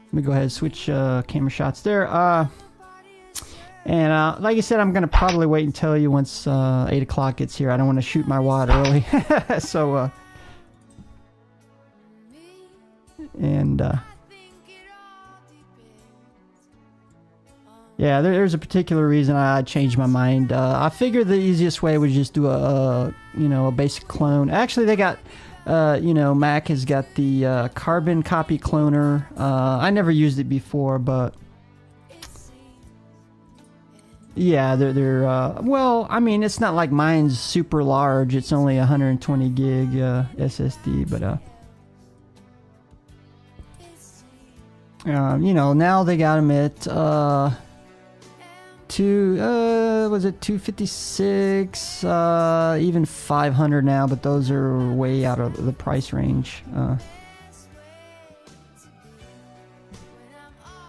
Let me go ahead and switch camera shots there. And like I said, I'm going to probably wait and tell you once 8 o'clock gets here. I don't want to shoot my wad early. So, yeah, there's a particular reason I changed my mind. I figured the easiest way was just do a basic clone. Actually, they got, Mac has got the carbon copy cloner. I never used it before, but yeah, they're well, I mean, it's not like mine's super large. It's only 120 gig SSD, but now they got them at was it 256, even 500 now, but those are way out of the price range.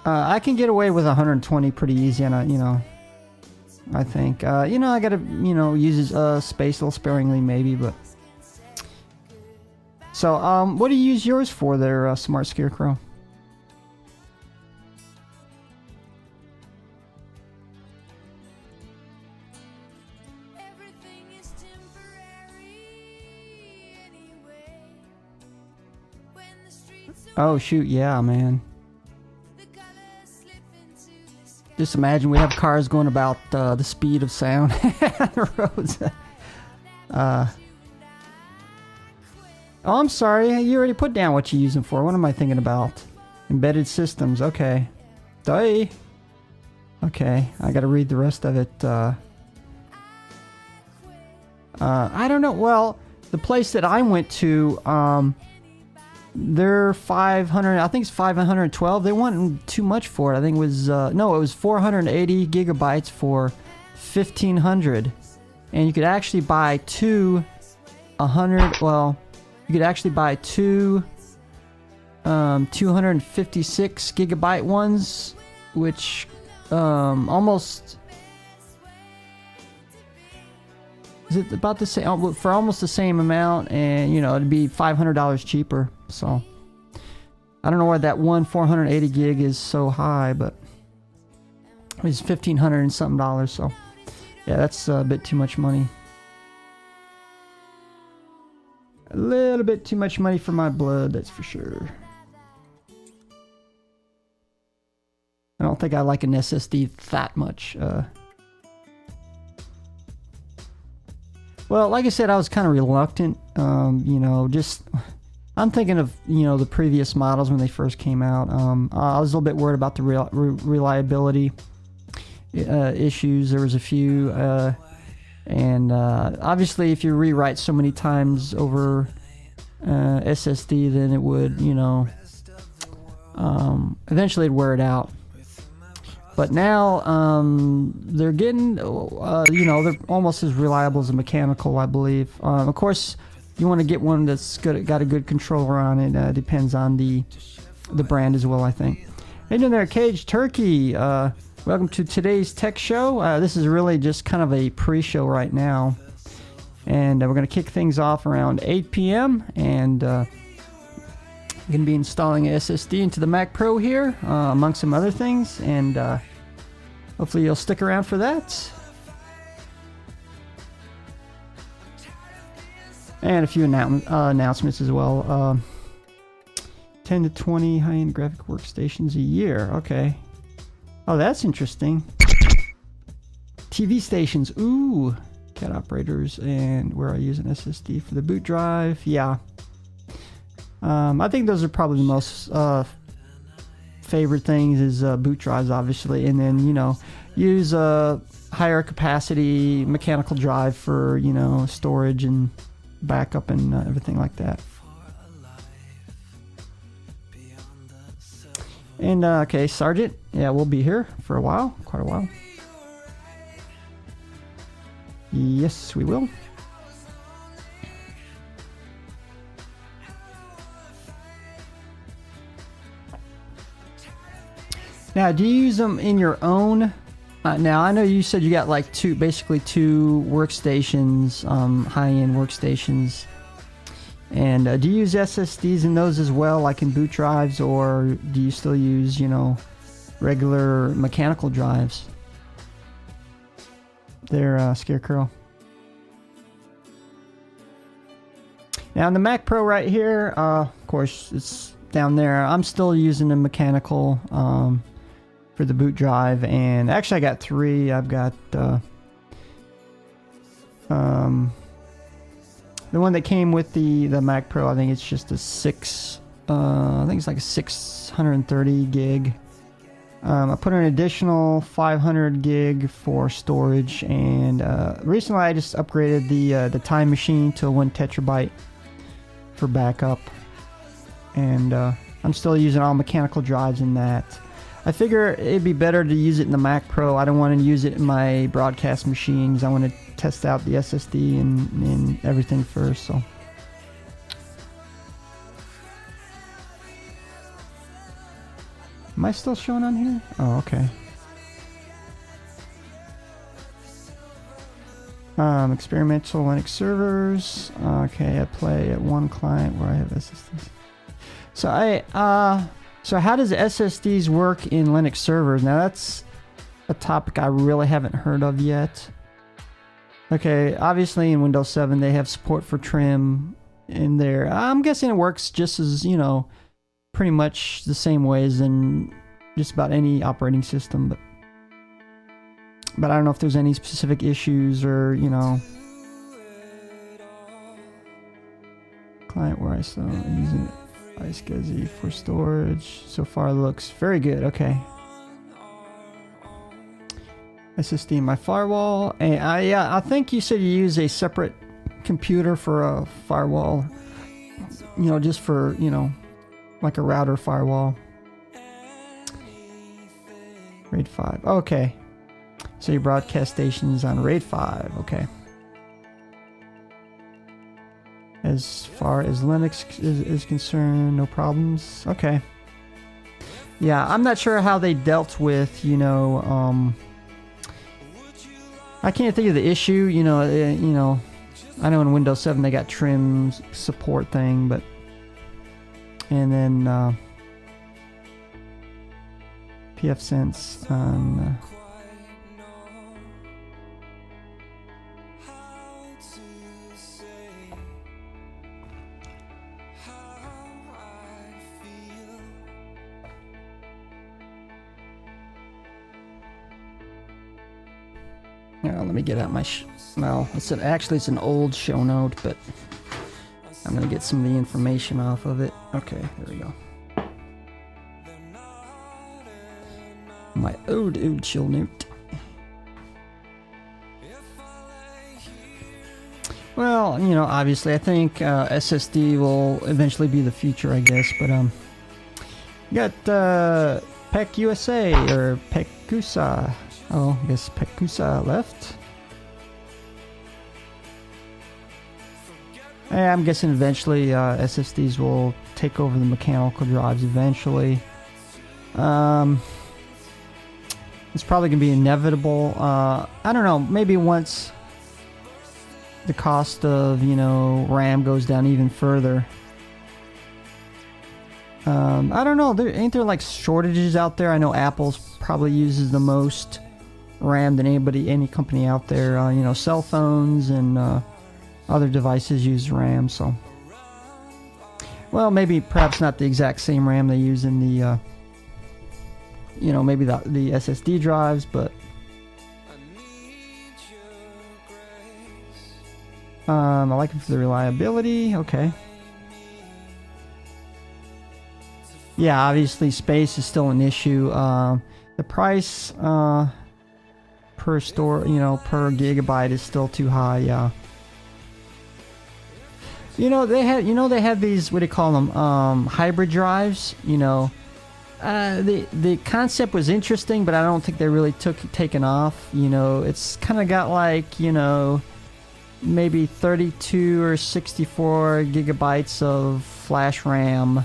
I can get away with 120 pretty easy, and I think I gotta use space a little sparingly maybe, but so what do you use yours for there, Smart Scarecrow? Oh shoot, yeah, man. Just imagine we have cars going about the speed of sound on the roads. Oh, I'm sorry. You already put down what you're using for. What am I thinking about? Embedded systems. Okay. Duh. Okay, I gotta read the rest of it. I don't know. Well, the place that I went to, they're 500, I think it's 512. They wanted too much for it. I think it was, no, it was 480 gigabytes for 1500. And you could actually buy two 256 gigabyte ones, which, almost, is it about the same, for almost the same amount, and it'd be $500 cheaper. So I don't know why that one 480 gig is so high, but it's $1,500 and something dollars. So yeah, that's a bit too much money. A little bit too much money for my blood, that's for sure. I don't think I like an SSD that much. Well, like I said, I was kind of reluctant. I'm thinking of, the previous models when they first came out. I was a little bit worried about the reliability issues. There was a few, and obviously if you rewrite so many times over SSD, then it would, eventually it'd wear it out. But now they're getting, they're almost as reliable as a mechanical, I believe. Of course, you want to get one that's got a good controller on it. Depends on the brand as well, I think. Hey there, Cage Turkey. Welcome to today's tech show. This is really just kind of a pre-show right now. And we're going to kick things off around 8 p.m. And we're going to be installing a SSD into the Mac Pro here, among some other things. And hopefully you'll stick around for that. And a few announcements as well. 10 to 20 high-end graphic workstations a year. Okay. Oh, that's interesting. TV stations. Ooh. CAD operators, and where I use an SSD for the boot drive. Yeah. I think those are probably the most favorite things is boot drives, obviously. And then, use a higher capacity mechanical drive for, storage and backup and everything like that. And okay, Sergeant, yeah, we'll be here for a while, quite a while. Yes, we will. Now, do you use them in your own? Now, I know you said you got like basically two workstations, high-end workstations. And do you use SSDs in those as well, like in boot drives, or do you still use, regular mechanical drives? There, Scarecrow. Now on the Mac Pro right here, of course, it's down there. I'm still using the mechanical for the boot drive, and actually I got 3. I've got the one that came with the Mac Pro. I think it's just a 6. I think it's like a 630 gig. I put an additional 500 gig for storage, and recently I just upgraded the Time Machine to 1 terabyte for backup, and I'm still using all mechanical drives in that. I figure it'd be better to use it in the Mac Pro. I don't want to use it in my broadcast machines. I want to test out the SSD and everything first. So am I still showing on here? Oh, okay. Experimental Linux servers. Okay, I play at one client where I have SSDs. So how does SSDs work in Linux servers? Now that's a topic I really haven't heard of yet. Okay, obviously in Windows 7 they have support for trim in there. I'm guessing it works just as, pretty much the same way as in just about any operating system, but I don't know if there's any specific issues or, client where I still using it. iSCSI for storage. So far looks very good. Okay. SSD in my firewall. And I think you said you use a separate computer for a firewall. Just for, like a router firewall. RAID 5. Okay. So your broadcast station is on RAID 5. Okay. As far as Linux is concerned, no problems. Okay. Yeah, I'm not sure how they dealt with, I can't think of the issue, I know in Windows 7 they got trim support thing, but and then pfSense on let me get out my it's an old show note, but I'm gonna get some of the information off of it. Okay, there we go. My old show note. Well, obviously I think SSD will eventually be the future, I guess, but you got PEC USA or PECUSA. Oh, I guess PECUSA left. I'm guessing eventually SSDs will take over the mechanical drives eventually. It's probably going to be inevitable. I don't know, maybe once the cost of, RAM goes down even further. I don't know, ain't there like shortages out there? I know Apple's probably uses the most RAM than any company out there. Cell phones and other devices use RAM, so maybe perhaps not the exact same RAM they use in the maybe the SSD drives, but I like it for the reliability. Okay. Yeah, obviously space is still an issue. The price per per gigabyte is still too high. Yeah. They had these, what do you call them? Hybrid drives. The concept was interesting, but I don't think they really taken off. It's kind of got like, maybe 32 or 64 gigabytes of flash RAM,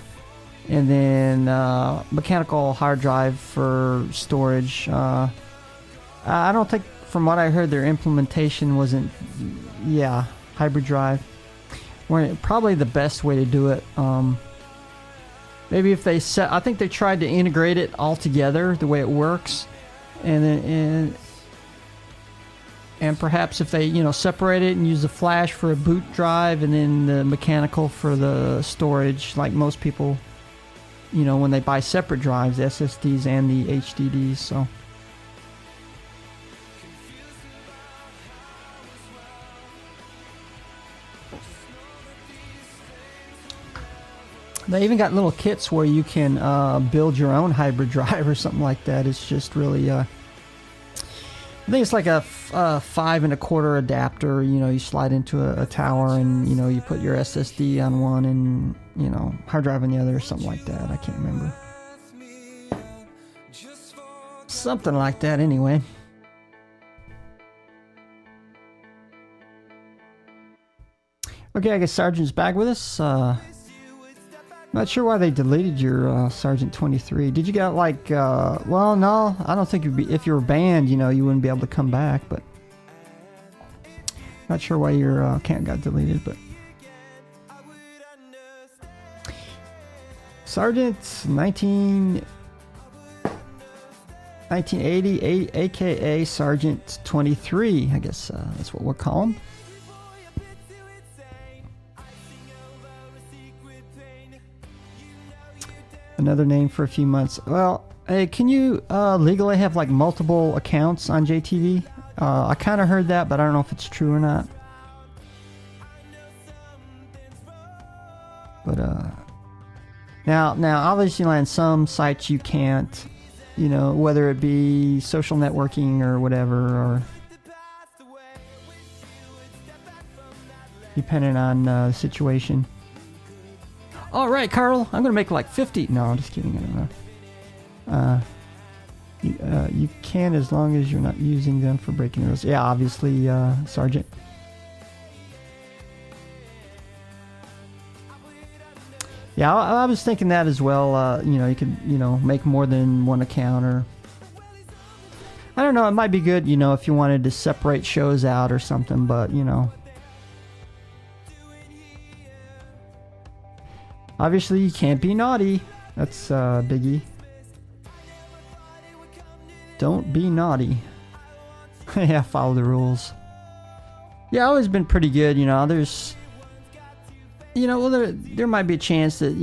and then mechanical hard drive for storage. I don't think, from what I heard, their implementation wasn't, hybrid drive. Probably the best way to do it. Maybe if they set, I think they tried to integrate it all together the way it works, and then and perhaps if they separate it and use the flash for a boot drive and then the mechanical for the storage, like most people, when they buy separate drives, the SSDs and the HDDs. So. They even got little kits where you can build your own hybrid drive or something like that. It's just really, I think it's like a 5 1/4 adapter. You slide into a tower and you put your SSD on one and hard drive on the other or something like that. I can't remember. Something like that anyway. Okay, I guess Sergeant's back with us. Not sure why they deleted your Sergeant 23. Did you get like, well, no, I don't think it'd be, if you were banned, you wouldn't be able to come back, but not sure why your account got deleted, but Sergeant 1980, aka Sergeant 23, I guess that's what we'll call him. Another name for a few months. Well, hey, can you legally have like multiple accounts on JTV? I kind of heard that, but I don't know if it's true or not. But now obviously on some sites you can't, whether it be social networking or whatever, or depending on the situation. All right, Carl, I'm gonna make like 50. No, I'm just kidding. I don't know. You can, as long as you're not using them for breaking rules. Yeah, obviously, Sergeant. Yeah, I was thinking that as well. You could, make more than one account, or I don't know. It might be good, if you wanted to separate shows out or something. But obviously, you can't be naughty. That's biggie. Don't be naughty. Yeah, follow the rules. Yeah, always been pretty good. There's, well, there might be a chance that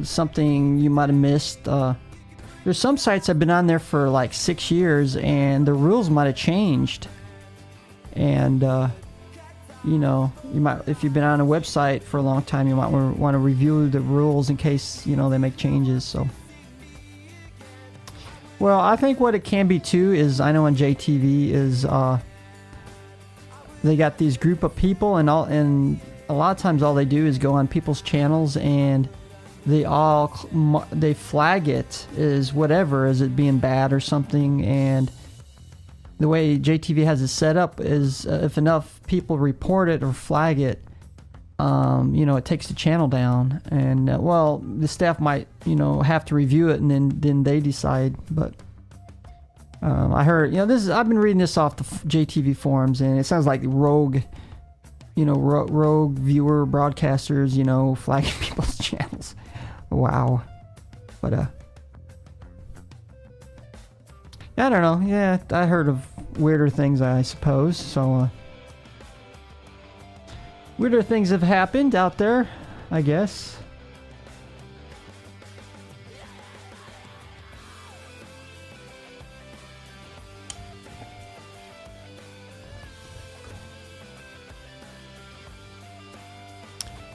something you might have missed. There's some sites I've been on there for like 6 years, and the rules might have changed. And you might, if you've been on a website for a long time, you might want to review the rules in case, they make changes. So, well, I think what it can be too is, I know on JTV is, they got these group of people, and a lot of times all they do is go on people's channels and they flag it as whatever, as it being bad or something. And the way JTV has it set up is, if enough people report it or flag it, it takes the channel down. And well, the staff might have to review it, and then they decide. But I heard I've been reading this off the JTV forums, and it sounds like rogue viewer broadcasters flagging people's channels. Wow. But I don't know. Yeah, I heard of weirder things, I suppose. So, weirder things have happened out there, I guess.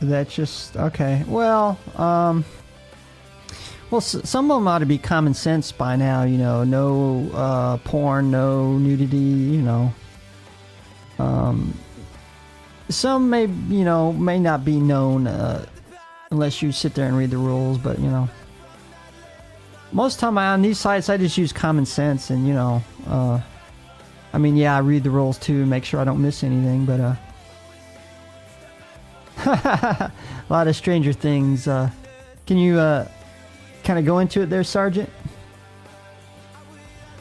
That's just okay. Well, some of them ought to be common sense by now. No porn, no nudity. Some may not be known unless you sit there and read the rules. But most of the time on these sites, I just use common sense, and I read the rules too, make sure I don't miss anything. But a lot of Stranger Things. Can you kind of go into it there, Sergeant?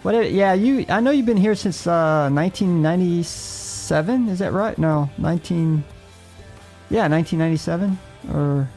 What? Yeah, I know you've been here since 1997. Is that right? No, Yeah, 1997 or